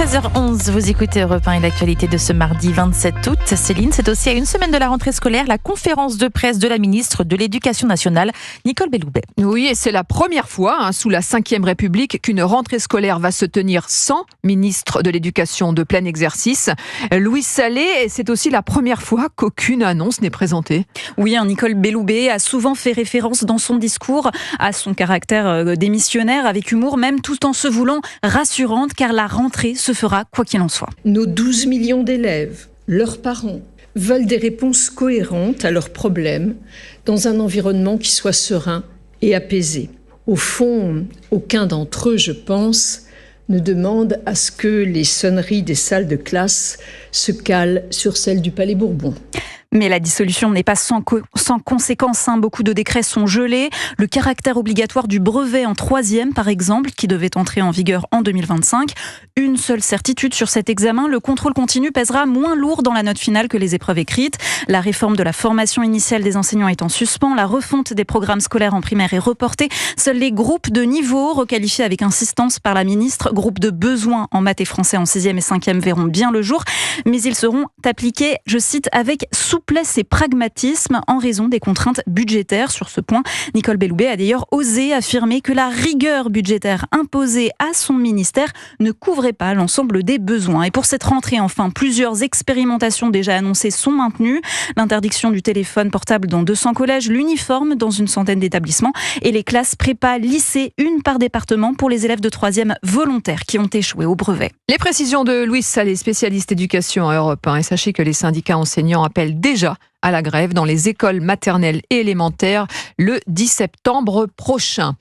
13h11, vous écoutez Europe 1 et l'actualité de ce mardi 27 août. Céline, c'est aussi à une semaine de la rentrée scolaire, la conférence de presse de la ministre de l'Éducation nationale, Nicole Belloubet. Oui, et c'est la première fois sous la Ve République qu'une rentrée scolaire va se tenir sans ministre de l'Éducation de plein exercice. Louise Sallet, et c'est aussi la première fois qu'aucune annonce n'est présentée. Oui, Nicole Belloubet a souvent fait référence dans son discours à son caractère démissionnaire, avec humour même, tout en se voulant rassurante, car la rentrée se fera quoi qu'il en soit. Nos 12 millions d'élèves, leurs parents, veulent des réponses cohérentes à leurs problèmes dans un environnement qui soit serein et apaisé. Au fond, aucun d'entre eux, je pense, ne demande à ce que les sonneries des salles de classe se calent sur celles du Palais Bourbon. Mais la dissolution n'est pas sans conséquence. Beaucoup de décrets sont gelés. Le caractère obligatoire du brevet en 3e, par exemple, qui devait entrer en vigueur en 2025. Une seule certitude sur cet examen, le contrôle continu pèsera moins lourd dans la note finale que les épreuves écrites. La réforme de la formation initiale des enseignants est en suspens. La refonte des programmes scolaires en primaire est reportée. Seuls les groupes de niveau, requalifiés avec insistance par la ministre, groupes de besoin en maths et français en 6e et 5e, verront bien le jour. Mais ils seront appliqués, je cite, avec souplesse et pragmatisme en raison des contraintes budgétaires. Sur ce point, Nicole Belloubet a d'ailleurs osé affirmer que la rigueur budgétaire imposée à son ministère ne couvrait pas l'ensemble des besoins. Et pour cette rentrée, enfin, plusieurs expérimentations déjà annoncées sont maintenues. L'interdiction du téléphone portable dans 200 collèges, l'uniforme dans une centaine d'établissements et les classes prépa lycée, une par département pour les élèves de 3e volontaires qui ont échoué au brevet. Les précisions de Louise Sallet, spécialiste éducation à Europe 1. Et sachez que les syndicats enseignants appellent déjà à la grève dans les écoles maternelles et élémentaires le 10 septembre prochain.